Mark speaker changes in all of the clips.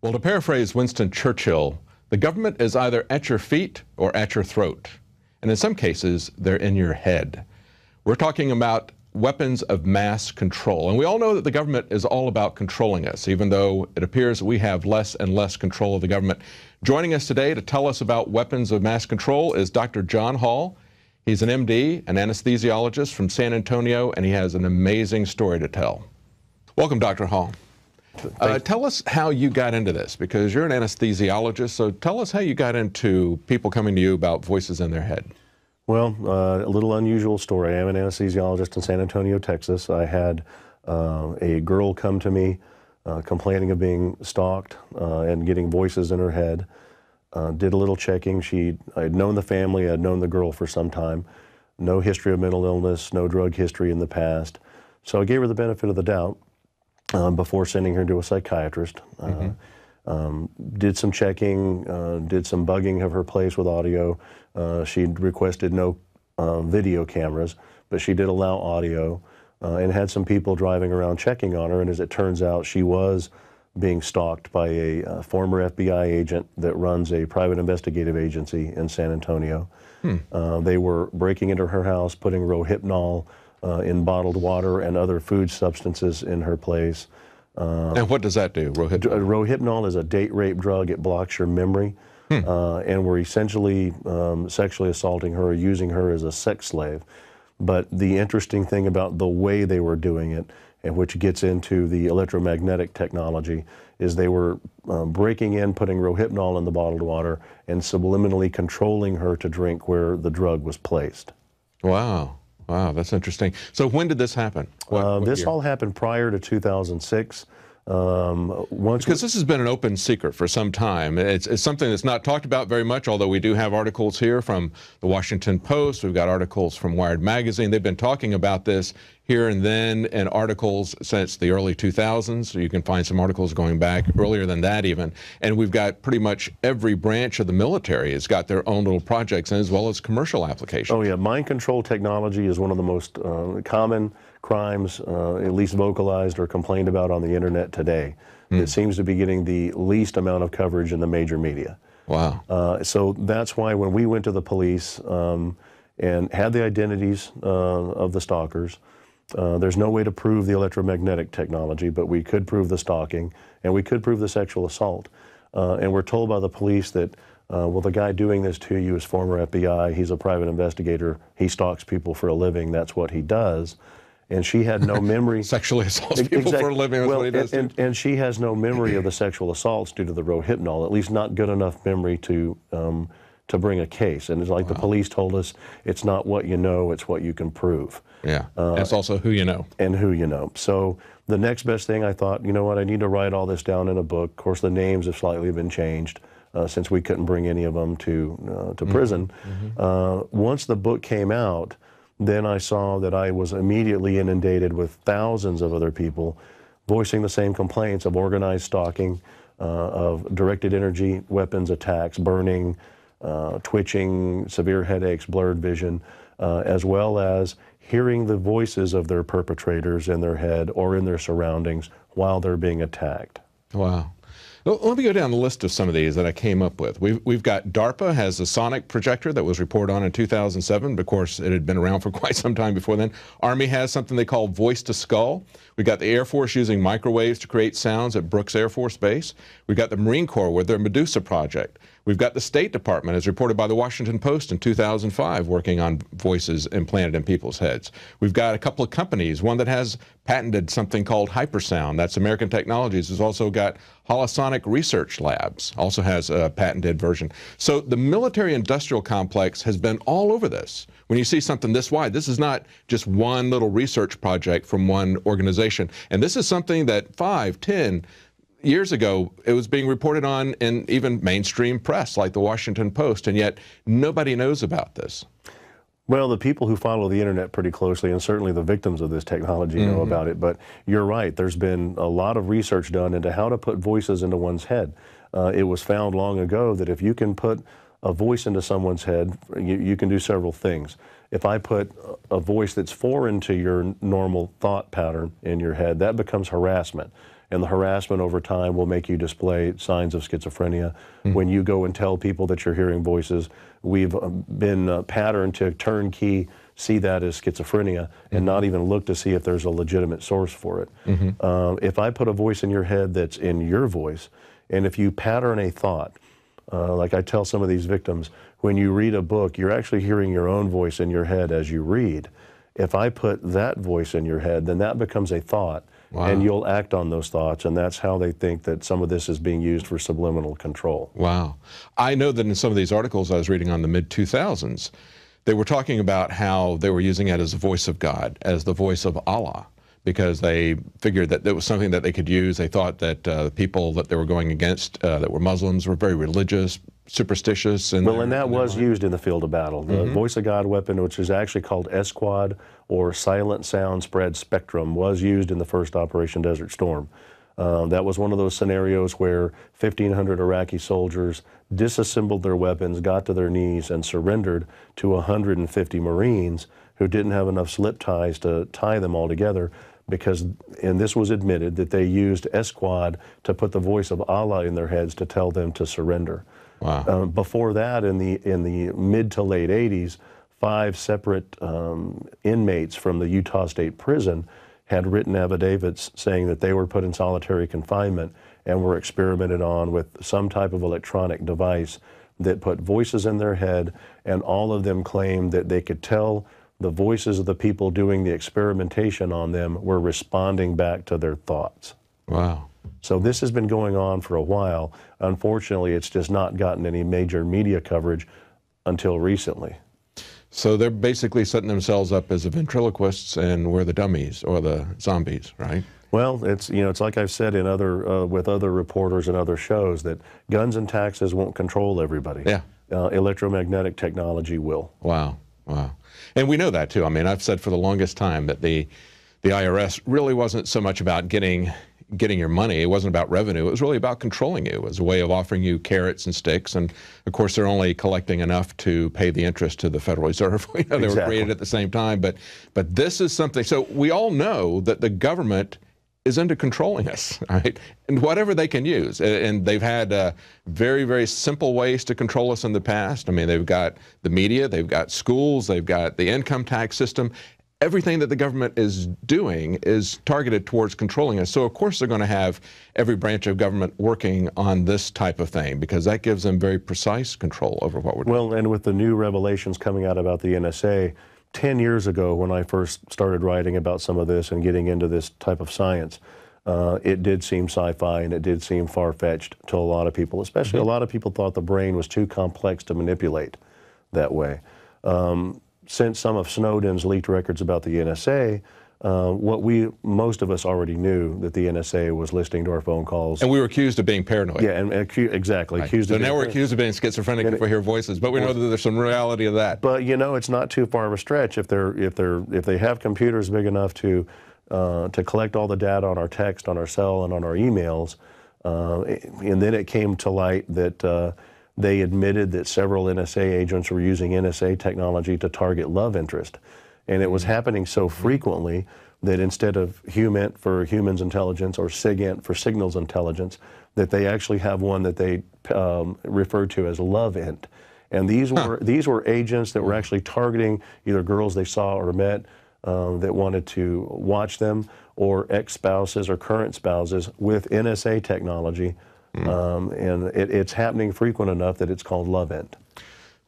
Speaker 1: Well, to paraphrase Winston Churchill, the government is either at your feet or at your throat. And in some cases, they're in your head. We're talking about weapons of mass control. And we all know that the government is all about controlling us, even though it appears we have less and less control of the government. Joining us today to tell us about weapons of mass control is Dr. John Hall. He's an MD, an anesthesiologist from San Antonio, and he has an amazing story to tell. Welcome, Dr. Hall. Tell us how you got into this, because you're an anesthesiologist, so tell us how you got into people coming to you about voices in their head.
Speaker 2: Well, a little unusual story. I am an anesthesiologist in San Antonio, Texas. I had a girl come to me complaining of being stalked and getting voices in her head. Did a little checking. I had known the family, I had known the girl for some time. No history of mental illness, no drug history in the past. So I gave her the benefit of the doubt before sending her to a psychiatrist. Did some checking, did some bugging of her place with audio. She requested no video cameras, but she did allow audio, and had some people driving around checking on her. And as it turns out, she was being stalked by a former FBI agent that runs a private investigative agency in San Antonio. They were breaking into her house, putting Rohypnol in bottled water and other food substances in her place.
Speaker 1: And what does that do, Rohypnol?
Speaker 2: Rohypnol is a date rape drug. It blocks your memory. And were essentially sexually assaulting her, using her as a sex slave. But the interesting thing about the way they were doing it, and which gets into the electromagnetic technology, is they were breaking in, putting Rohypnol in the bottled water, and subliminally controlling her to drink where the drug was placed.
Speaker 1: Wow. Wow, that's interesting. So when did this happen? What
Speaker 2: this
Speaker 1: year?
Speaker 2: all happened prior to 2006.
Speaker 1: Because this has been an open secret for some time. It's something that's not talked about very much, although we do have articles here from the Washington Post. We've got articles from Wired Magazine. They've been talking about this here and then in articles since the early 2000s. So you can find some articles going back earlier than that even. And we've got pretty much every branch of the military has got their own little projects, and as well as commercial applications.
Speaker 2: Oh yeah, mind control technology is one of the most common crimes, at least vocalized or complained about on the internet today. It seems to be getting the least amount of coverage in the major media.
Speaker 1: Wow.
Speaker 2: So that's why when we went to the police and had the identities of the stalkers, there's no way to prove the electromagnetic technology, but we could prove the stalking, and we could prove the sexual assault. And we're told by the police that, well, the guy doing this to you is former FBI, he's a private investigator, he stalks people for a living, that's what he does. And she had no memory.
Speaker 1: Sexually assaults people for a living, that's what he does.
Speaker 2: And she has no memory of the sexual assaults due to the Rohypnol, at least not good enough memory to bring a case. And it's like the police told us, it's not what you know, it's what you can prove.
Speaker 1: Yeah, it's also who you know.
Speaker 2: And who you know. So the next best thing, I thought, you know what, I need to write all this down in a book. Of course, the names have slightly been changed since we couldn't bring any of them to prison. Once the book came out, then I saw that I was immediately inundated with thousands of other people voicing the same complaints of organized stalking, of directed energy weapons attacks, burning, twitching, severe headaches, blurred vision, as well as hearing the voices of their perpetrators in their head or in their surroundings while they're being attacked.
Speaker 1: Wow. Well, let me go down the list of some of these that I came up with. We've got DARPA has a sonic projector that was reported on in 2007. But of course, it had been around for quite some time before then. Army has something they call voice to skull. We've got the Air Force using microwaves to create sounds at Brooks Air Force Base. We've got the Marine Corps with their Medusa project. We've got the State Department, as reported by the Washington Post in 2005, working on voices implanted in people's heads. We've got a couple of companies, one that has patented something called hypersound. That's American Technologies. Has also got Holosonic Research Labs, also has a patented version. So the military-industrial complex has been all over this. When you see something this wide, this is not just one little research project from one organization. And this is something that 5, 10 years ago, it was being reported on in even mainstream press like the Washington Post, and yet nobody knows about this.
Speaker 2: Well, the people who follow the internet pretty closely, and certainly the victims of this technology, know about it. But you're right, there's been a lot of research done into how to put voices into one's head. It was found long ago that if you can put a voice into someone's head, you can do several things. If I put a voice that's foreign to your normal thought pattern in your head, that becomes harassment. and the harassment over time will make you display signs of schizophrenia. When you go and tell people that you're hearing voices, we've been patterned to turnkey see that as schizophrenia and not even look to see if there's a legitimate source for it. If I put a voice in your head that's in your voice, and if you pattern a thought, like I tell some of these victims, when you read a book, you're actually hearing your own voice in your head as you read. If I put that voice in your head, then that becomes a thought, and you'll act on those thoughts, and that's how they think that some of this is being used for subliminal control.
Speaker 1: Wow. I know that in some of these articles I was reading on the mid-2000s, they were talking about how they were using it as the voice of God, as the voice of Allah, because they figured that it was something that they could use. They thought that the people that they were going against that were Muslims were very religious, superstitious. And
Speaker 2: that was used in the field of battle. The voice of God weapon, which is actually called SQUAD, or Silent Sound Spread Spectrum, was used in the first Operation Desert Storm. That was one of those scenarios where 1,500 Iraqi soldiers disassembled their weapons, got to their knees, and surrendered to 150 Marines who didn't have enough slip ties to tie them all together, because, and this was admitted, that they used SQUAD to put the voice of Allah in their heads to tell them to surrender.
Speaker 1: Wow.
Speaker 2: Before that, in the mid to late 80s, 5 separate inmates from the Utah State Prison had written affidavits saying that they were put in solitary confinement and were experimented on with some type of electronic device that put voices in their head, and all of them claimed that they could tell the voices of the people doing the experimentation on them were responding back to their thoughts.
Speaker 1: Wow.
Speaker 2: So this has been going on for a while. Unfortunately, it's just not gotten any major media coverage until recently.
Speaker 1: So they're basically setting themselves up as the ventriloquists, and we're the dummies or the zombies, right?
Speaker 2: Well, it's like I've said in with other reporters and other shows, that guns and taxes won't control everybody.
Speaker 1: Yeah.
Speaker 2: Electromagnetic technology will.
Speaker 1: Wow. Wow. And we know that too. I mean, I've said for the longest time that the IRS really wasn't so much about getting your money. It wasn't about revenue. It was really about controlling you. It was a way of offering you carrots and sticks. And of course, they're only collecting enough to pay the interest to the Federal Reserve. We know they were created at the same time. But this is something. So we all know that the government is into controlling us, right? And whatever they can use. And they've had very, very simple ways to control us in the past. I mean, they've got the media, they've got schools, they've got the income tax system. Everything that the government is doing is targeted towards controlling us. So of course they're going to have every branch of government working on this type of thing, because that gives them very precise control over what we're doing.
Speaker 2: Well, and with the new revelations coming out about the NSA, 10 years ago when I first started writing about some of this and getting into this type of science, it did seem sci-fi and it did seem far-fetched to a lot of people, especially a lot of people thought the brain was too complex to manipulate that way. Since some of Snowden's leaked records about the NSA, most of us already knew that the NSA was listening to our phone calls.
Speaker 1: And we were accused of being paranoid.
Speaker 2: Yeah, and exactly.
Speaker 1: Right. So now we're accused of being schizophrenic if we hear voices, but we know that there's some reality of that.
Speaker 2: But it's not too far of a stretch if they have computers big enough to collect all the data on our text, on our cell, and on our emails. And then it came to light that they admitted that several NSA agents were using NSA technology to target love interest. And it was happening so frequently that instead of HUMINT for humans intelligence or SIGINT for signals intelligence, that they actually have one that they refer to as LOVEINT. And these were agents that were actually targeting either girls they saw or met that wanted to watch them, or ex-spouses or current spouses with NSA technology. And it's happening frequent enough that it's called LOVEINT.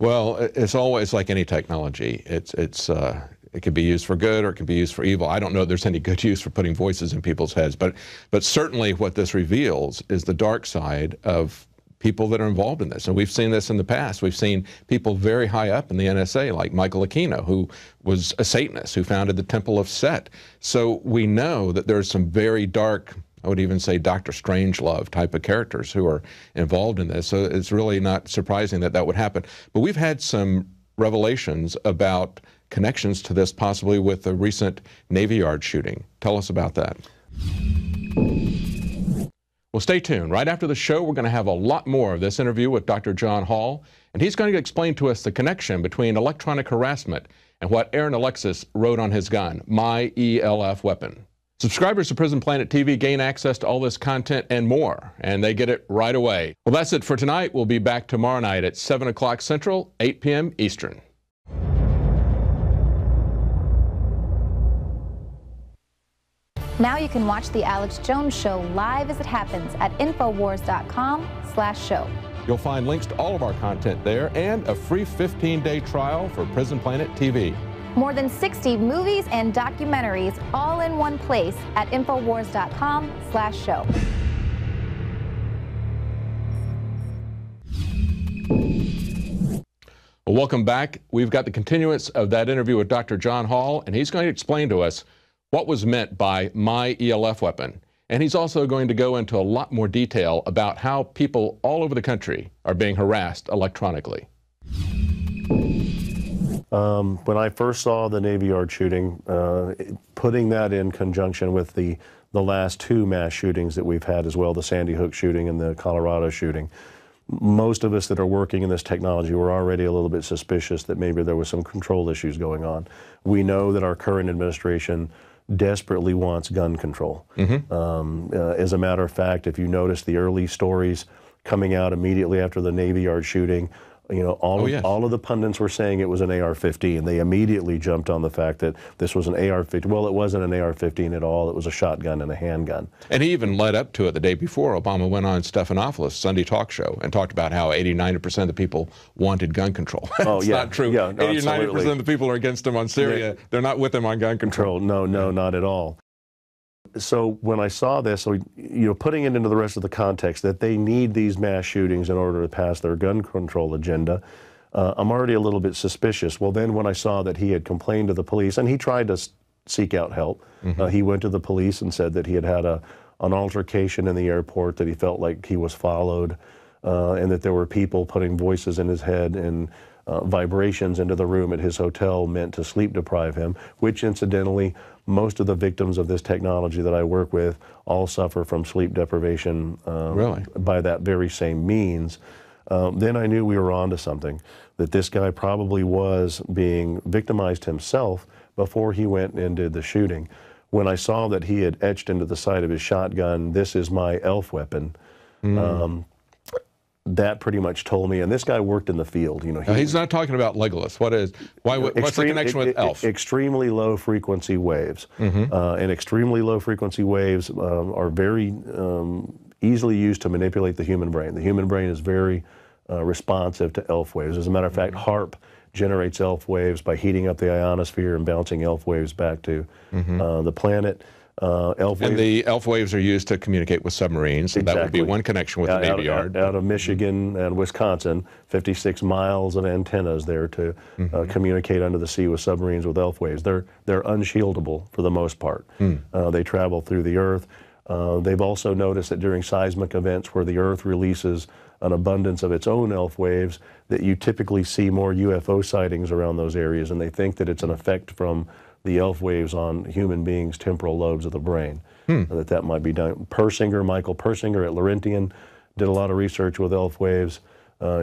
Speaker 1: Well, it's always like any technology. It can be used for good or it can be used for evil. I don't know if there's any good use for putting voices in people's heads, but certainly what this reveals is the dark side of people that are involved in this. And we've seen this in the past. We've seen people very high up in the NSA, like Michael Aquino, who was a Satanist, who founded the Temple of Set. So we know that there's some very dark, I would even say Dr. Strangelove type of characters who are involved in this. So it's really not surprising that that would happen. But we've had some revelations about connections to this, possibly with the recent Navy Yard shooting. Tell us about that. Well, stay tuned. Right after the show, we're going to have a lot more of this interview with Dr. John Hall, and he's going to explain to us the connection between electronic harassment and what Aaron Alexis wrote on his gun, My ELF Weapon. Subscribers to Prison Planet TV gain access to all this content and more, and they get it right away. Well, that's it for tonight. We'll be back tomorrow night at 7 o'clock Central, 8 p.m. Eastern.
Speaker 3: Now you can watch The Alex Jones Show live as it happens at Infowars.com/show.
Speaker 1: You'll find links to all of our content there and a free 15-day trial for Prison Planet TV.
Speaker 3: More than 60 movies and documentaries all in one place at Infowars.com/show.
Speaker 1: Well, welcome back. We've got the continuance of that interview with Dr. John Hall, and he's going to explain to us what was meant by my ELF weapon. And he's also going to go into a lot more detail about how people all over the country are being harassed electronically.
Speaker 2: When I first saw the Navy Yard shooting, putting that in conjunction with the last two mass shootings that we've had as well, the Sandy Hook shooting and the Colorado shooting, most of us that are working in this technology were already a little bit suspicious that maybe there was some control issues going on. We know that our current administration desperately wants gun control. As a matter of fact, if you notice the early stories coming out immediately after the Navy Yard shooting, you know, all of the pundits were saying it was an AR-15. They immediately jumped on the fact that this was an AR-15. Well, it wasn't an AR-15 at all. It was a shotgun and a handgun.
Speaker 1: And he even led up to it the day before. Obama went on Stephanopoulos' Sunday talk show and talked about how 80–90% of the people wanted gun control. That's not true.
Speaker 2: Yeah,
Speaker 1: 80–90% of the people are against him on Syria. They're not with him on gun control.
Speaker 2: No, not at all. So when I saw this, so, you know, putting it into the rest of the context that they need these mass shootings in order to pass their gun control agenda, I'm already a little bit suspicious. Well, then when I saw that he had complained to the police, and he tried to seek out help, he went to the police and said that he had had an altercation in the airport, that he felt like he was followed, and that there were people putting voices in his head and vibrations into the room at his hotel meant to sleep deprive him, which incidentally, most of the victims of this technology that I work with all suffer from sleep deprivation by that very same means. Then I knew we were onto something, that this guy probably was being victimized himself before he went and did the shooting. When I saw that he had etched into the side of his shotgun, "This is my ELF weapon," that pretty much told me, and this guy worked in the field. You know,
Speaker 1: he's not talking about Legolas. What's the connection with ELF?
Speaker 2: Extremely low frequency waves, and extremely low frequency waves are very easily used to manipulate the human brain. The human brain is very responsive to ELF waves. As a matter of fact, HAARP generates ELF waves by heating up the ionosphere and bouncing ELF waves back to the planet.
Speaker 1: And the ELF waves are used to communicate with submarines.
Speaker 2: Exactly.
Speaker 1: That would be one connection with the Navy Yard. Out
Speaker 2: of Michigan and Wisconsin, 56 miles of antennas there to communicate under the sea with submarines with ELF waves. They're unshieldable for the most part. They travel through the Earth. They've also noticed that during seismic events where the Earth releases an abundance of its own ELF waves, that you typically see more UFO sightings around those areas, and they think that it's an effect from the ELF waves on human beings' temporal lobes of the brain, that might be done. Michael Persinger at Laurentian did a lot of research with ELF waves,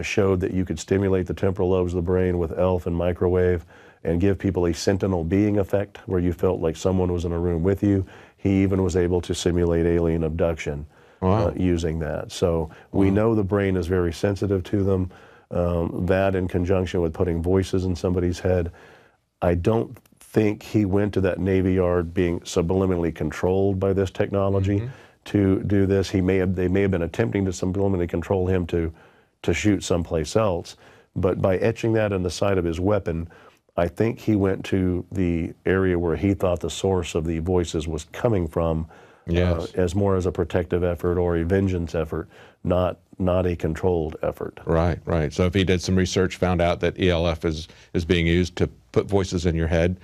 Speaker 2: showed that you could stimulate the temporal lobes of the brain with ELF and microwave and give people a sentinel being effect where you felt like someone was in a room with you. He even was able to simulate alien abduction using that. So we know the brain is very sensitive to them. That in conjunction with putting voices in somebody's head, I don't think he went to that Navy Yard being subliminally controlled by this technology to do this. They may have been attempting to subliminally control him to shoot someplace else, but by etching that in the side of his weapon, I think he went to the area where he thought the source of the voices was coming from, as more as a protective effort or a vengeance effort, not a controlled effort.
Speaker 1: Right. So if he did some research, found out that ELF is being used to put voices in your head,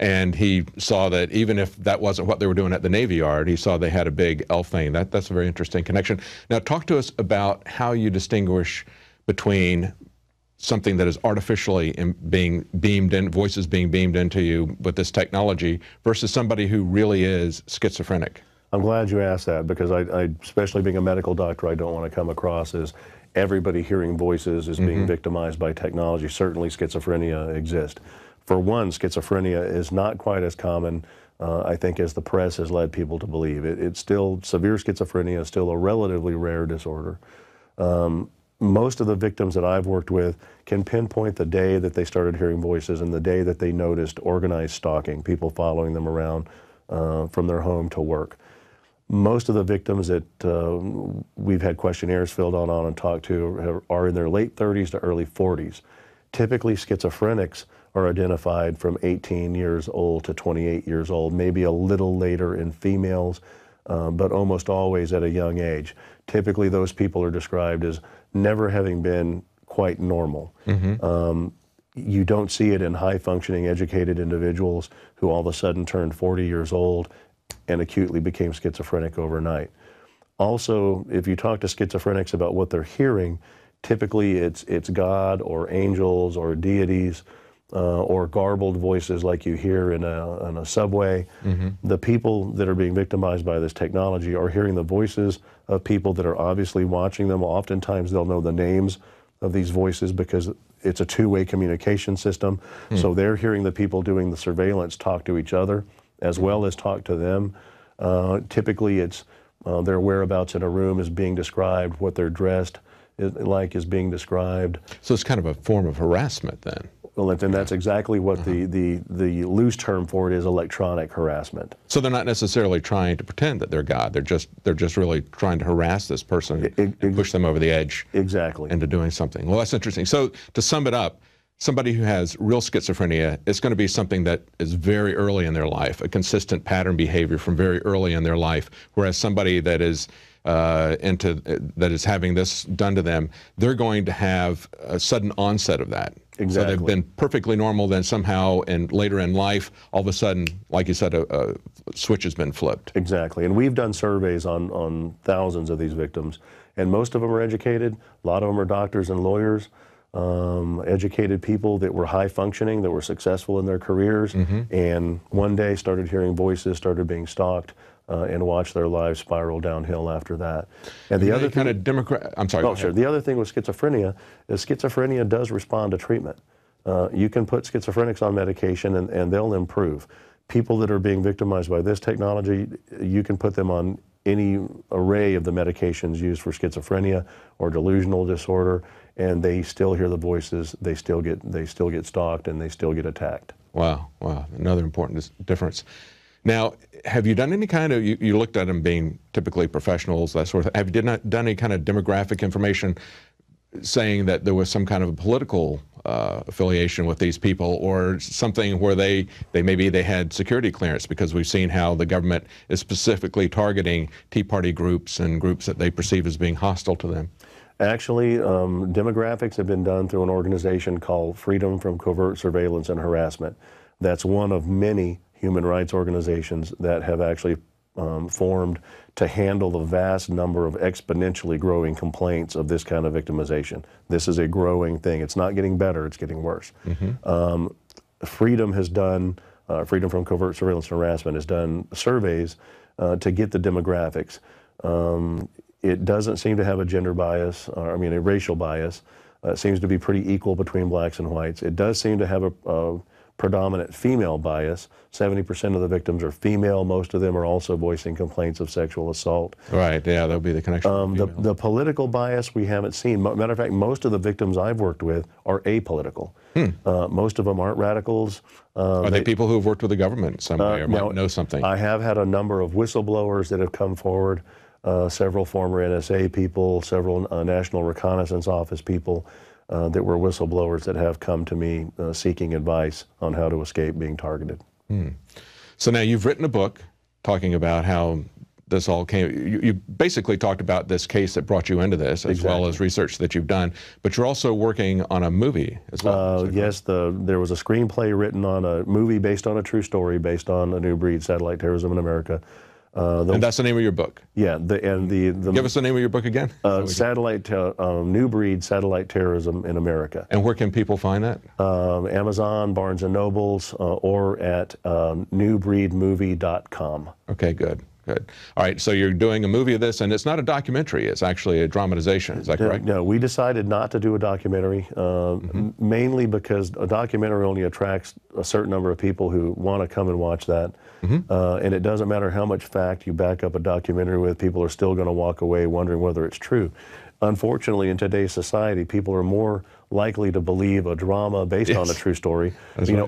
Speaker 1: and he saw that even if that wasn't what they were doing at the Navy Yard, he saw they had a big ELF thing. That's a very interesting connection. Now talk to us about how you distinguish between something that is artificially being beamed in, voices being beamed into you with this technology, versus somebody who really is schizophrenic.
Speaker 2: I'm glad you asked that, because I especially being a medical doctor, I don't want to come across as everybody hearing voices is being victimized by technology. Certainly schizophrenia exists. For one, schizophrenia is not quite as common I think, as the press has led people to believe. It's still, severe schizophrenia is still a relatively rare disorder. Most of the victims that I've worked with can pinpoint the day that they started hearing voices and the day that they noticed organized stalking, people following them around from their home to work. Most of the victims that we've had questionnaires filled out on and talked to are in their late 30s to early 40s. Typically, schizophrenics are identified from 18 years old to 28 years old, maybe a little later in females, but almost always at a young age. Typically, those people are described as never having been quite normal. You don't see it in high-functioning, educated individuals who all of a sudden turned 40 years old and acutely became schizophrenic overnight. Also, if you talk to schizophrenics about what they're hearing, typically it's God or angels or deities or garbled voices like you hear in a subway. The people that are being victimized by this technology are hearing the voices of people that are obviously watching them. Oftentimes they'll know the names of these voices because it's a two-way communication system. So they're hearing the people doing the surveillance talk to each other as well as talk to them. Typically it's their whereabouts in a room is being described, what they're dressed like is being described.
Speaker 1: So it's kind of a form of harassment then.
Speaker 2: Well, and that's exactly what the loose term for it is, electronic harassment.
Speaker 1: So they're not necessarily trying to pretend that they're God. They're just really trying to harass this person and push them over the edge.
Speaker 2: Exactly.
Speaker 1: Into doing something. Well, that's interesting. So to sum it up, somebody who has real schizophrenia, it's going to be something that is very early in their life, a consistent pattern behavior from very early in their life, whereas somebody that is having this done to them, they're going to have a sudden onset of that.
Speaker 2: Exactly.
Speaker 1: So they've been perfectly normal, then somehow and later in life, all of a sudden, like you said, a switch has been flipped.
Speaker 2: Exactly. And we've done surveys on thousands of these victims, and most of them are educated. A lot of them are doctors and lawyers, educated people that were high functioning, that were successful in their careers, and one day started hearing voices, started being stalked, and watched their lives spiral downhill after that. And the other thing,
Speaker 1: kind of Democrat. I'm sorry.
Speaker 2: Oh, sure. The other thing with schizophrenia is schizophrenia does respond to treatment. You can put schizophrenics on medication and they'll improve. People that are being victimized by this technology, you can put them on any array of the medications used for schizophrenia or delusional disorder, and they still hear the voices. They still get stalked, and they still get attacked.
Speaker 1: Wow, wow, another important difference. Now, have you done any kind of, you looked at them being typically professionals, that sort of thing. Have you done any kind of demographic information saying that there was some kind of a political affiliation with these people, or something where they maybe had security clearance? Because we've seen how the government is specifically targeting Tea Party groups and groups that they perceive as being hostile to them.
Speaker 2: Actually, demographics have been done through an organization called Freedom from Covert Surveillance and Harassment. That's one of many human rights organizations that have actually formed to handle the vast number of exponentially growing complaints of this kind of victimization. This is a growing thing. It's not getting better, it's getting worse. Freedom has done, Freedom from Covert Surveillance and Harassment has done surveys to get the demographics. It doesn't seem to have a gender bias, or a racial bias. It seems to be pretty equal between blacks and whites. It does seem to have a predominant female bias. 70% of the victims are female. Most of them are also voicing complaints of sexual assault.
Speaker 1: Right, yeah, that'll be the connection.
Speaker 2: The political bias we haven't seen. Matter of fact, most of the victims I've worked with are apolitical. Most of them aren't radicals.
Speaker 1: Are they people who have worked with the government in some way or might know something?
Speaker 2: I have had a number of whistleblowers that have come forward, several former NSA people, several National Reconnaissance Office people, that were whistleblowers that have come to me seeking advice on how to escape being targeted.
Speaker 1: So now you've written a book talking about how this all came. You basically talked about this case that brought you into this, as well as research that you've done, but you're also working on a movie as well.
Speaker 2: Yes, there was a screenplay written on a movie based on a true story, based on a new breed, Satellite Terrorism in America.
Speaker 1: And that's the name of your book?
Speaker 2: Yeah. Give
Speaker 1: us the name of your book again?
Speaker 2: New Breed, Satellite Terrorism in America.
Speaker 1: And where can people find that?
Speaker 2: Amazon, Barnes & Nobles, or at newbreedmovie.com.
Speaker 1: Okay, good. Good. All right, so you're doing a movie of this, and it's not a documentary, it's actually a dramatization, is that correct?
Speaker 2: No, we decided not to do a documentary, mainly because a documentary only attracts a certain number of people who want to come and watch that. And it doesn't matter how much fact you back up a documentary with, people are still going to walk away wondering whether it's true. Unfortunately, in today's society, people are more likely to believe a drama based on a true story,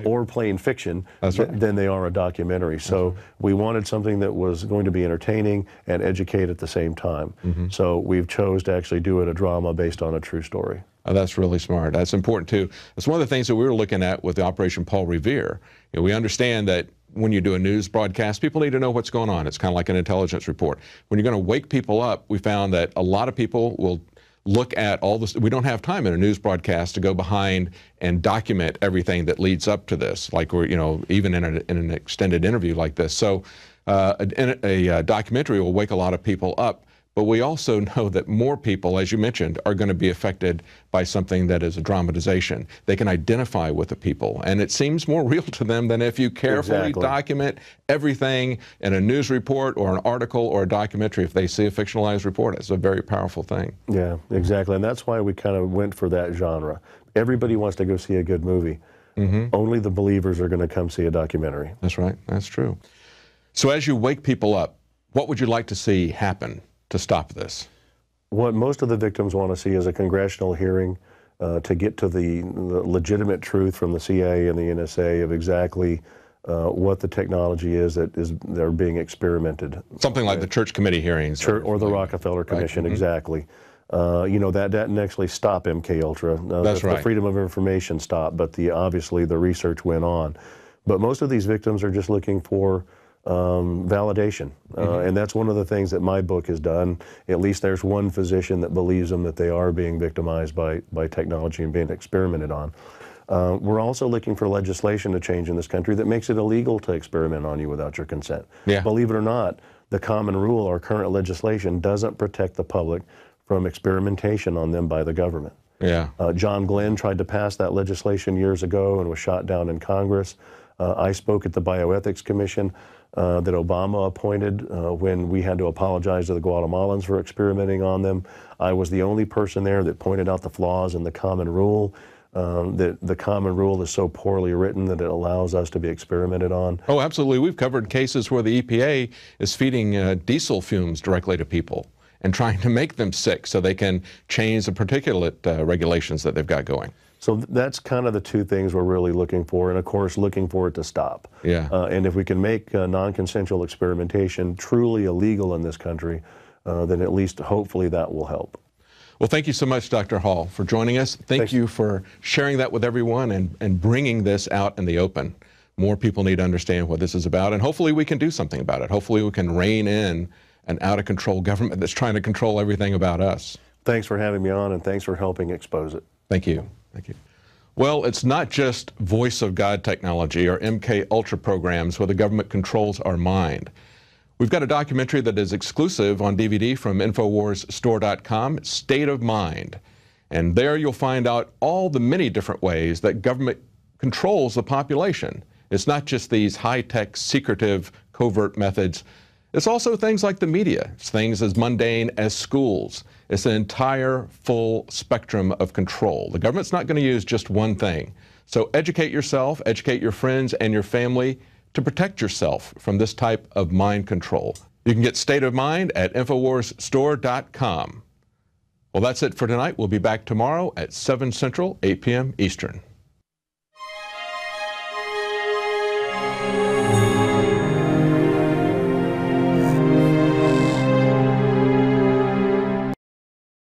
Speaker 2: or plain fiction, than they are a documentary. So we wanted something that was going to be entertaining and educate at the same time. So we've chose to actually do it a drama based on a true story.
Speaker 1: Oh, that's really smart. That's important too. It's one of the things that we were looking at with the Operation Paul Revere. We understand that when you do a news broadcast, people need to know what's going on. It's kind of like an intelligence report. When you're going to wake people up, we found that a lot of people will look at all this. We don't have time in a news broadcast to go behind and document everything that leads up to this, like we're, even in an extended interview like this. So a documentary will wake a lot of people up. But we also know that more people, as you mentioned, are going to be affected by something that is a dramatization. They can identify with the people, and it seems more real to them than if you carefully document everything in a news report or an article or a documentary. If they see a fictionalized report, it's a very powerful thing.
Speaker 2: Yeah, exactly, and that's why we kind of went for that genre. Everybody wants to go see a good movie. Only the believers are going to come see a documentary.
Speaker 1: That's right, that's true. So as you wake people up, what would you like to see happen to stop this?
Speaker 2: What most of the victims want to see is a congressional hearing to get to the legitimate truth from the CIA and the NSA of exactly what the technology is they're being experimented.
Speaker 1: Something like the Church Committee hearings.
Speaker 2: Or the Rockefeller Commission, exactly. That didn't actually stop MKUltra.
Speaker 1: That's right.
Speaker 2: The Freedom of Information stopped, but obviously the research went on. But most of these victims are just looking for validation. And that's one of the things that my book has done. At least there's one physician that believes them that they are being victimized by technology and being experimented on. We're also looking for legislation to change in this country that makes it illegal to experiment on you without your consent. Believe it or not, the common rule, our current legislation, doesn't protect the public from experimentation on them by the government. John Glenn tried to pass that legislation years ago and was shot down in Congress. I spoke at the Bioethics Commission that Obama appointed when we had to apologize to the Guatemalans for experimenting on them. I was the only person there that pointed out the flaws in the common rule, that the common rule is so poorly written that it allows us to be experimented on.
Speaker 1: Oh, absolutely. We've covered cases where the EPA is feeding diesel fumes directly to people and trying to make them sick so they can change the particulate regulations that they've got going.
Speaker 2: So that's kind of the two things we're really looking for, and of course looking for it to stop. And if we can make non-consensual experimentation truly illegal in this country, then at least hopefully that will help.
Speaker 1: Well, thank you so much, Dr. Hall, for joining us. Thank you for sharing that with everyone and bringing this out in the open. More people need to understand what this is about, and hopefully we can do something about it. Hopefully we can rein in an out-of-control government that's trying to control everything about us.
Speaker 2: Thanks for having me on, and thanks for helping expose it.
Speaker 1: Thank you. Thank you. Well, it's not just voice of God technology or MKUltra programs where the government controls our mind. We've got a documentary that is exclusive on DVD from InfoWarsStore.com, State of Mind. And there you'll find out all the many different ways that government controls the population. It's not just these high-tech, secretive, covert methods. It's also things like the media. It's things as mundane as schools. It's an entire full spectrum of control. The government's not going to use just one thing. So educate yourself, educate your friends and your family to protect yourself from this type of mind control. You can get State of Mind at InfoWarsStore.com. Well, that's it for tonight. We'll be back tomorrow at 7 Central, 8 p.m. Eastern.